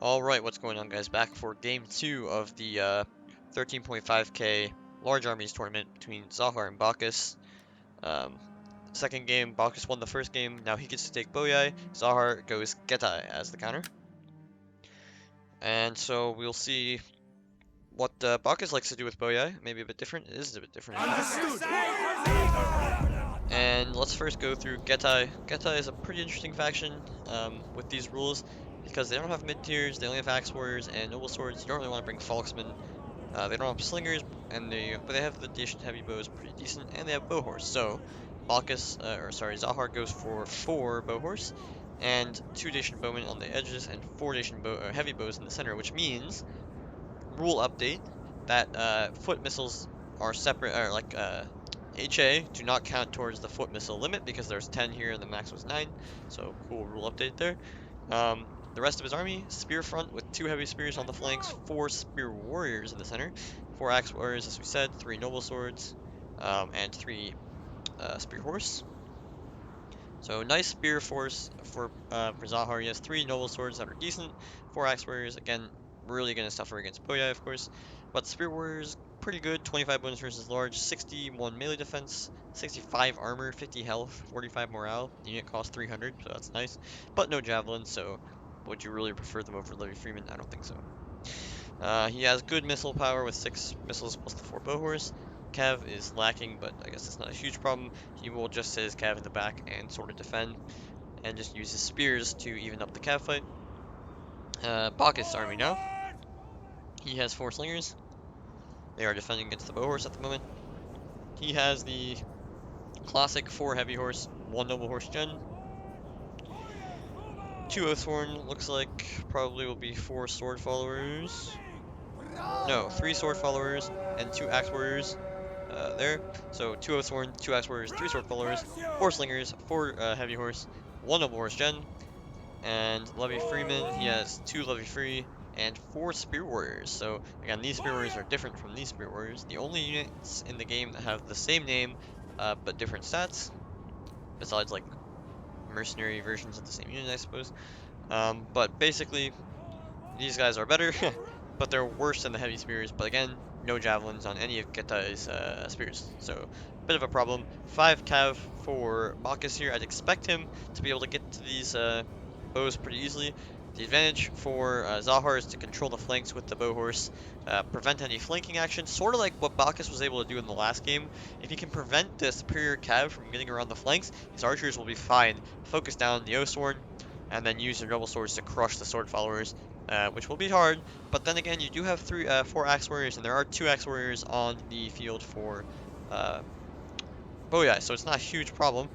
Alright, what's going on, guys? Back for game 2 of the 13.5k large armies tournament between Zahar and Bachus. Um, Second game, Bachus won the first game. Now he gets to take Boyai. Zahar goes Getai as the counter. And so we'll see what Bachus likes to do with Boyai. Maybe a bit different. It is a bit different. And let's first go through Getai. Getai is a pretty interesting faction with these rules because they don't have mid tiers, they only have axe warriors and noble swords. You don't really want to bring Falksmen. They don't have slingers, but they have the Dacian heavy bows pretty decent, and they have bow horse. So Zahar goes for 4 bow horse and 2 Dacian bowmen on the edges and 4 Dacian heavy bows in the center, which means rule update that foot missiles are separate, or like HA do not count towards the foot missile limit because there's 10 here and the max was 9. So cool rule update there. The rest of his army, spear front with 2 heavy spears on the flanks, 4 spear warriors in the center, 4 axe warriors as we said, 3 noble swords, and 3 spear horse. So nice spear force for Zahar. He has 3 noble swords that are decent, 4 axe warriors, again, really gonna suffer against Boyai, of course. But spear warriors, pretty good, 25 bonus versus large, 61 melee defense, 65 armor, 50 health, 45 morale. The unit costs 300, so that's nice. But no javelins, so would you really prefer them over Levy Freeman? I don't think so. He has good missile power with 6 missiles plus the 4 bow horse. Cav is lacking, but I guess it's not a huge problem. He will just set his Cav in the back and sort of defend, and just use his spears to even up the Cav fight. Bacchus' army now. He has 4 slingers. They are defending against the bow horse at the moment. He has the classic 4 heavy horse, 1 noble horse gen. 2 Oathsworn, looks like probably will be 4 sword followers. No, 3 sword followers and 2 axe warriors. There. So 2 Oathsworn, 2 axe warriors, 3 sword followers, 4 slingers, 4 heavy horse, 1 noble horse gen, and Levy Freeman, he has 2 Levy Free and 4 spear warriors. So again, these spear warriors are different from these spear warriors. The only units in the game that have the same name but different stats, besides like mercenary versions of the same unit, I suppose. But basically, these guys are better, but they're worse than the heavy spears. But again, no javelins on any of Getai's spears, so bit of a problem. 5 cav for Bacchus here. I'd expect him to be able to get to these bows pretty easily. The advantage for Zahar is to control the flanks with the bow horse, prevent any flanking action, sort of like what Bacchus was able to do in the last game. If he can prevent the superior cav from getting around the flanks, his archers will be fine. Focus down the Oathsworn, and then use their double swords to crush the sword followers, which will be hard. But then again, you do have 4 axe warriors, and there are 2 axe warriors on the field for Boyai, so it's not a huge problem.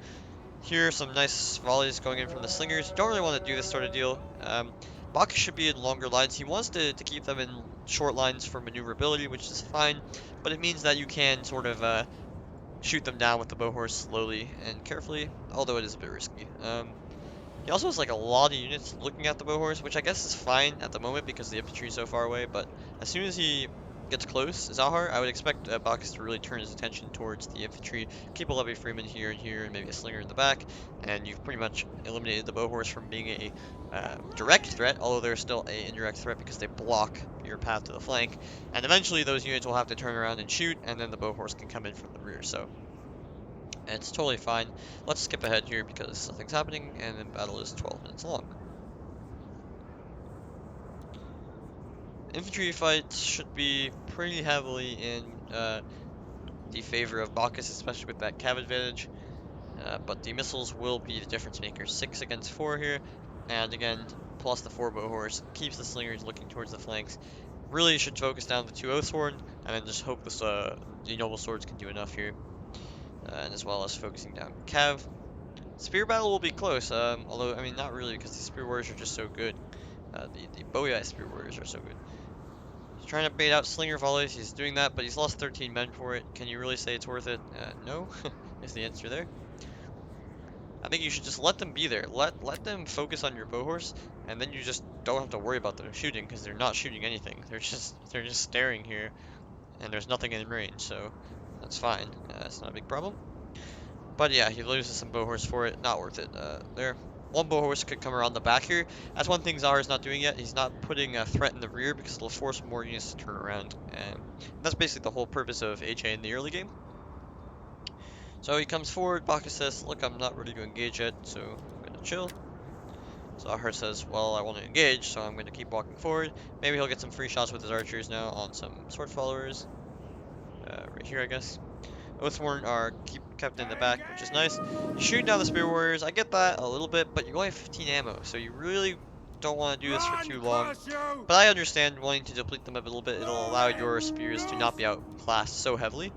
Here, some nice volleys going in from the slingers. Don't really want to do this sort of deal. Bacchus should be in longer lines. He wants to keep them in short lines for maneuverability, which is fine, but it means that you can sort of shoot them down with the bow horse slowly and carefully, although it is a bit risky. He also has like a lot of units looking at the bow horse, which I guess is fine at the moment because the infantry is so far away, but as soon as he gets close, Zahar, I would expect Bacchus to really turn his attention towards the infantry, keep a Levy Freeman here and maybe a slinger in the back, and you've pretty much eliminated the bow horse from being a direct threat, although they're still an indirect threat because they block your path to the flank, and eventually those units will have to turn around and shoot, and then the bow horse can come in from the rear, so it's totally fine. Let's skip ahead here because nothing's happening, and then battle is 12 minutes long. Infantry fights should be pretty heavily in the favor of Bacchus, especially with that cav advantage. But the missiles will be the difference maker. 6 against 4 here, and again, plus the 4 bow horse keeps the slingers looking towards the flanks. Really should focus down the 2 Oathsworn, and then just hope this the noble swords can do enough here, and as well as focusing down cav. Spear battle will be close, although I mean not really because the spear warriors are just so good. The Boyai spear warriors are so good. He's trying to bait out slinger volleys. He's doing that, but he's lost 13 men for it. Can you really say it's worth it? No, is the answer there. I think you should just let them be there. Let them focus on your bow horse, and then you just don't have to worry about them shooting because they're not shooting anything. They're just staring here, and there's nothing in range, so that's fine. It's not a big problem. But yeah, he loses some bow horse for it. Not worth it there. one bow horse could come around the back here. That's one thing Zahar is not doing yet. He's not putting a threat in the rear because it'll force more units to turn around. And that's basically the whole purpose of HA in the early game. So he comes forward. Bachus says, look, I'm not ready to engage yet, so I'm going to chill. Zahar says, well, I want to engage, so I'm going to keep walking forward. Maybe he'll get some free shots with his archers now on some sword followers. Right here, I guess. Oathsworn are kept in the back, which is nice. You shoot down the spear warriors, I get that a little bit, but you only have 15 ammo, so you really don't want to do this for too long. But I understand wanting to deplete them a little bit. It'll allow your spears to not be outclassed so heavily.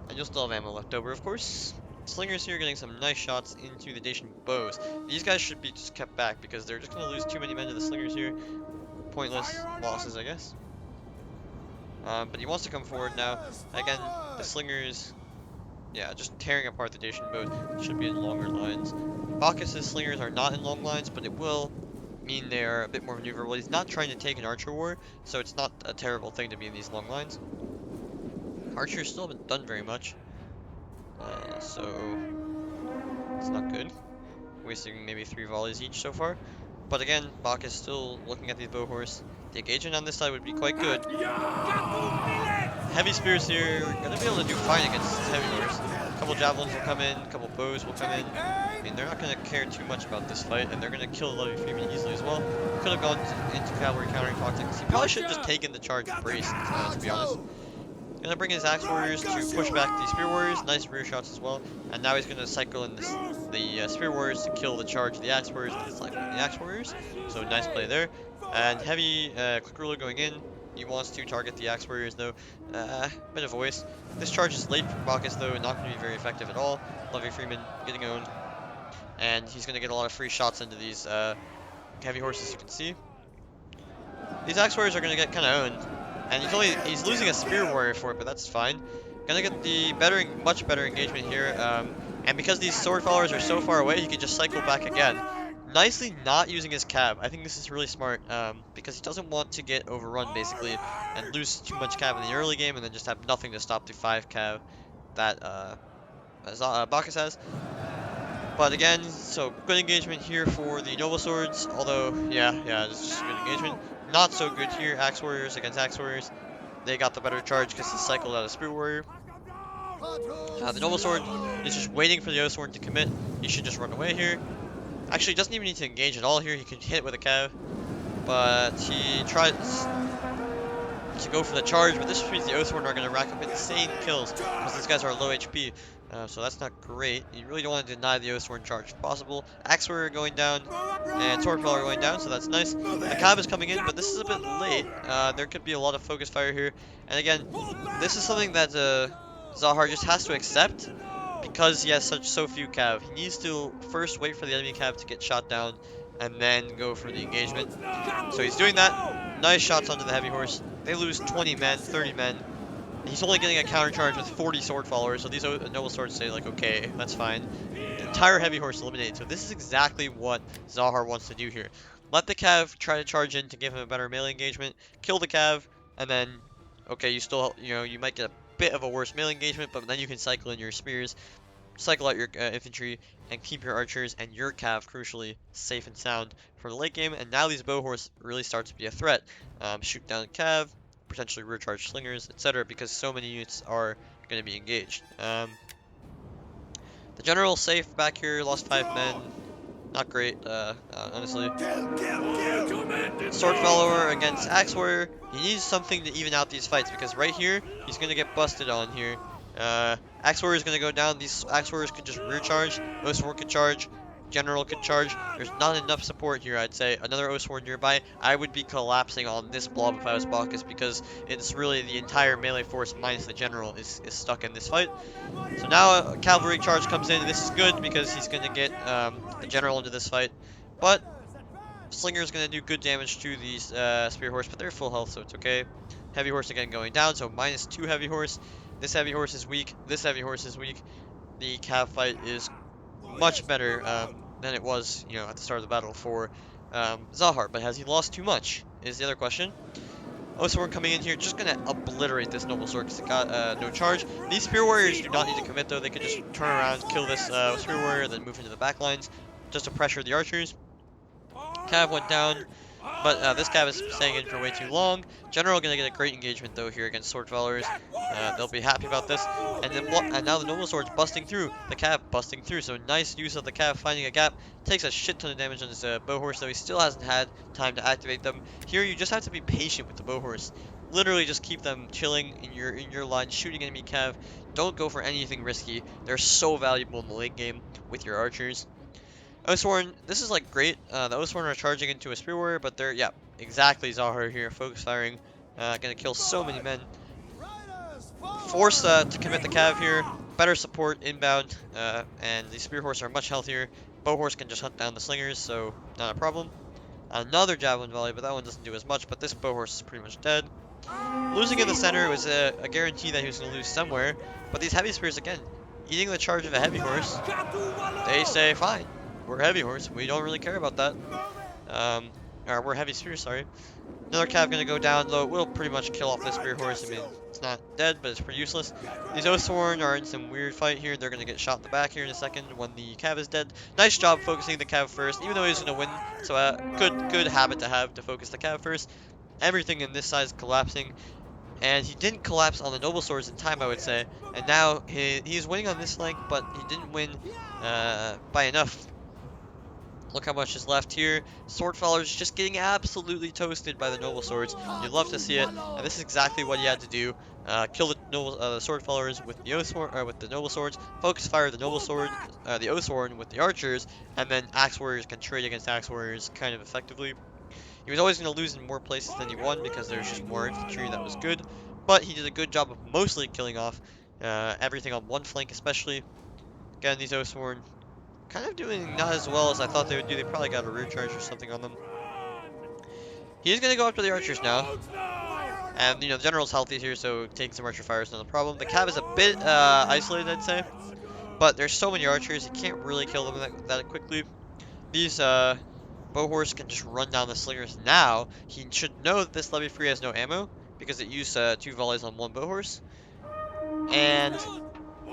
And you'll still have ammo left over, of course. Slingers here getting some nice shots into the Dacian bows. These guys should be just kept back because they're just going to lose too many men to the slingers here. Pointless losses, I guess. But he wants to come forward now. Again, the slingers, yeah, just tearing apart the Dacian bows. Should be in longer lines. Bacchus' slingers are not in long lines, but it will mean they are a bit more maneuverable. He's not trying to take an archer war, so it's not a terrible thing to be in these long lines. Archers still haven't done very much, so it's not good. Wasting maybe 3 volleys each so far. But again, Bachus still looking at these bow horse. The engagement on this side would be quite good. Heavy spears here, we're gonna be able to do fine against heavy horse. A couple javelins will come in, a couple bows will come in. I mean, they're not gonna care too much about this fight, and they're gonna kill Levy Freeman easily as well. Could have gone into cavalry countering tactics. He probably should have just taken the charge braced, to be honest. Gonna bring his axe warriors to push back the spear warriors. Nice rear shots as well. And now he's gonna cycle in the spear warriors to kill the charge of the axe warriors. It's like the axe warriors. So nice play there. And heavy click ruler going in. He wants to target the axe warriors though. Bit of a waste. This charge is late from Bacchus though, not going to be very effective at all. Levy Freeman getting owned. And he's going to get a lot of free shots into these heavy horses, you can see. These axe warriors are going to get kind of owned. And he's losing a spear warrior for it, but that's fine. Gonna get the much better engagement here. And because these sword followers are so far away, he can just cycle back again. Nicely not using his cav. I think this is really smart because he doesn't want to get overrun basically and lose too much cav in the early game and then just have nothing to stop the 5 cav that Bacchus has. But again, so good engagement here for the noble swords. Although, yeah, it's just good engagement. Not so good here. Axe warriors against axe warriors. They got the better charge because he cycled out a spear warrior. The noble sword is just waiting for the Oathsworn to commit. He should just run away here. Actually, doesn't even need to engage at all here. He could hit with a cav, but he tries to go for the charge. But this means the Oathsworn are going to rack up insane kills because these guys are low HP. So that's not great. You really don't want to deny the Oathsworn charge if possible. Axe warrior going down, and sword follower going down, so that's nice. The cav is coming in, but this is a bit late. There could be a lot of focus fire here. And again, this is something that Zahar just has to accept because he has so few cav. He needs to first wait for the enemy cav to get shot down and then go for the engagement. So he's doing that. Nice shots onto the heavy horse. They lose 20 men, 30 men. He's only getting a counter charge with 40 sword followers, so these noble swords say like, okay, that's fine. The entire heavy horse eliminated. So this is exactly what Zahar wants to do here. Let the cav try to charge in to give him a better melee engagement. Kill the cav, and then, okay, you might get a bit of a worse melee engagement, but then you can cycle in your spears, cycle out your infantry, and keep your archers and your cav, crucially, safe and sound for the late game. And now these bow horse really start to be a threat. Shoot down cav, potentially rear charge slingers, etc., because so many units are going to be engaged. The general safe back here, lost 5 men. Not great, honestly. Sword follower against axe warrior. He needs something to even out these fights because right here he's going to get busted on here. Axe warrior is going to go down. These axe warriors could just rear charge. Oathsworn could charge. General could charge. There's not enough support here, I'd say. Another Oathsworn nearby. I would be collapsing on this blob if I was Bacchus because it's really the entire melee force minus the general is stuck in this fight. So now a cavalry charge comes in. This is good because he's going to get the general into this fight. But Slinger is going to do good damage to these spear horse, but they're full health, so it's okay. Heavy horse again going down, so -2 heavy horse. This heavy horse is weak. This heavy horse is weak. The cav fight is much better than it was, at the start of the battle for Zahar. But has he lost too much is the other question. Oathsworn coming in here, just going to obliterate this noble sword because it got no charge. These spear warriors do not need to commit though. They could just turn around, kill this spear warrior, then move into the back lines. just to pressure the archers. Cav went down, but this cav is staying in for way too long. General gonna get a great engagement though here against sword dwellers. They'll be happy about this. And then what? And now the noble sword's busting through. The cav busting through. So nice use of the cav finding a gap. Takes a shit ton of damage on his bow horse, though he still hasn't had time to activate them. Here you just have to be patient with the bow horse. Literally just keep them chilling in your line, shooting enemy cav. Don't go for anything risky. They're so valuable in the late game with your archers. Oathsworn, this is like great. The Oathsworn are charging into a Spear Warrior, but they're, yeah, exactly Zahar here, focus firing. Gonna kill so many men. Force to commit the cav here. Better support inbound, and the Spear Horse are much healthier. Bow Horse can just hunt down the Slingers, so not a problem. Another Javelin Volley, but that one doesn't do as much, but this Bow Horse is pretty much dead. Losing in the center was a guarantee that he was going to lose somewhere, but these Heavy Spears, again, eating the charge of a Heavy Horse, they say, fine. We're Heavy Horse. We don't really care about that. Or we're Heavy Spear, sorry. Another cav gonna go down, though it will pretty much kill off this Spear Horse. I mean, it's not dead, but it's pretty useless. These Oathsworn are in some weird fight here. They're gonna get shot in the back here in a second when the cav is dead. Nice job focusing the cav first, even though he's gonna win. So good habit to have to focus the cav first. Everything in this side is collapsing. And he didn't collapse on the noble swords in time, I would say. And now he's winning on this flank, but he didn't win by enough. Look how much is left here. Sword Fellers just getting absolutely toasted by the noble swords. You'd love to see it, and this is exactly what he had to do. Kill the noble sword fellers with the with the noble swords. Focus fire the noble sword, the Oathsworn with the archers, and then axe warriors can trade against axe warriors kind of effectively. He was always going to lose in more places than he won because there's just more infantry that was good, but he did a good job of mostly killing off everything on one flank, especially. Again, these Oathsworn kind of doing not as well as I thought they would do. They probably got a rear charge or something on them. He's going to go after the archers now. And, you know, the general's healthy here, so taking some archer fire is not a problem. The cav is a bit isolated, I'd say. But there's so many archers, you can't really kill them that quickly. These bow horse can just run down the slingers now. He should know that this levy free has no ammo, because it used 2 volleys on 1 bow horse. And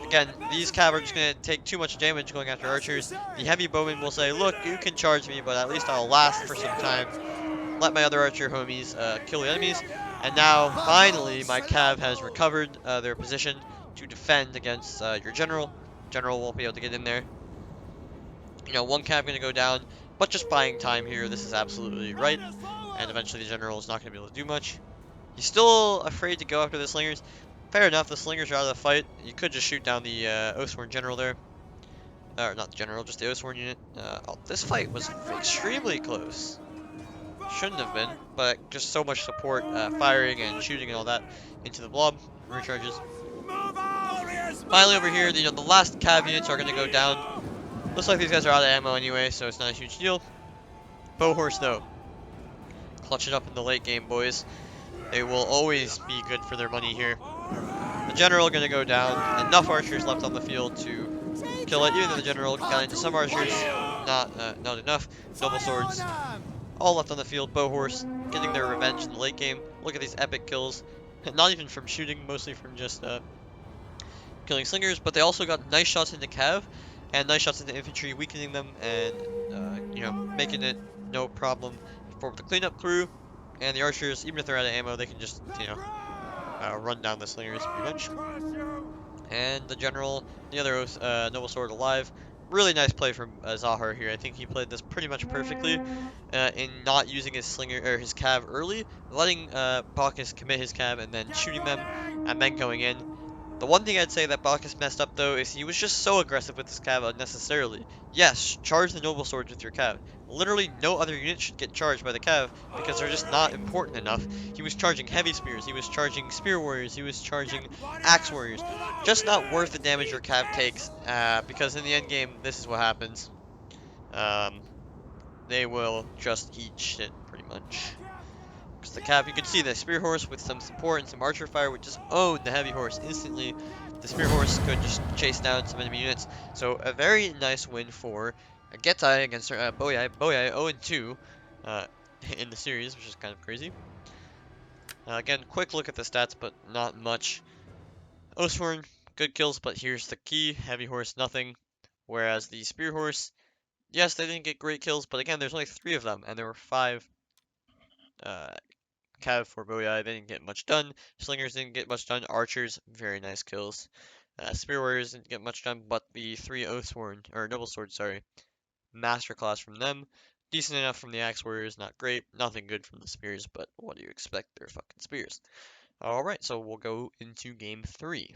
again, these cav are just going to take too much damage going after archers. The heavy bowman will say, look, you can charge me, but at least I'll last for some time. Let my other archer homies kill the enemies. And now, finally, my cav has recovered their position to defend against your general. General won't be able to get in there. You know, one cav going to go down, but just buying time here. This is absolutely right. And eventually the general is not going to be able to do much. He's still afraid to go after the slingers. Fair enough, the slingers are out of the fight. You could just shoot down the Oathsworn general there. Or not the general, just the Oathsworn unit. Oh, this fight was extremely close. Shouldn't have been, but just so much support, firing and shooting and all that into the blob. Recharges. Finally over here, you know, the last cav units are going to go down. Looks like these guys are out of ammo anyway, so it's not a huge deal. Bow horse though. Clutch it up in the late game, boys. They will always be good for their money here. The general going to go down. Enough archers left on the field to kill it. Even though the general got into some archers, not enough. Noble swords, all left on the field. Bow horse getting their revenge in the late game. Look at these epic kills. Not even from shooting, mostly from just killing slingers. But they also got nice shots into cav and nice shots into infantry, weakening them and you know, making it no problem for the cleanup crew. And the archers, even if they're out of ammo, they can just, you know, run down the slingers pretty much. And the general, the other noble sword alive. Really nice play from Zahar here. I think he played this pretty much perfectly in not using his slinger or his cav early, letting Bachus commit his cav and then shooting them and then going in. The one thing I'd say that Bachus messed up though is he was just so aggressive with his cav unnecessarily. Yes, charge the noble swords with your cav. Literally no other unit should get charged by the cav because they're just not important enough. He was charging heavy spears, he was charging spear warriors, he was charging axe warriors. Just not worth the damage your cav takes because in the end game this is what happens. They will just eat shit pretty much. Because the cav, you can see the spear horse with some support and some archer fire would just own the heavy horse instantly. The spear horse could just chase down some enemy units. So a very nice win for Getai against Boyai. Boyai 0-2 in the series, which is kind of crazy. Again, quick look at the stats, but not much. Oathsworn, good kills, but here's the key. Heavy horse, nothing. Whereas the spear horse, Yes, they didn't get great kills, but again, there's only three of them, and there were five uh, Cav for Booyah. They didn't get much done. Slingers didn't get much done. Archers, very nice kills. Spear Warriors didn't get much done, but the three Oathsworn, or Noble Swords, sorry, masterclass from them. Decent enough from the Axe Warriors, not great. Nothing good from the Spears, but what do you expect? They're fucking Spears. Alright, so we'll go into game three.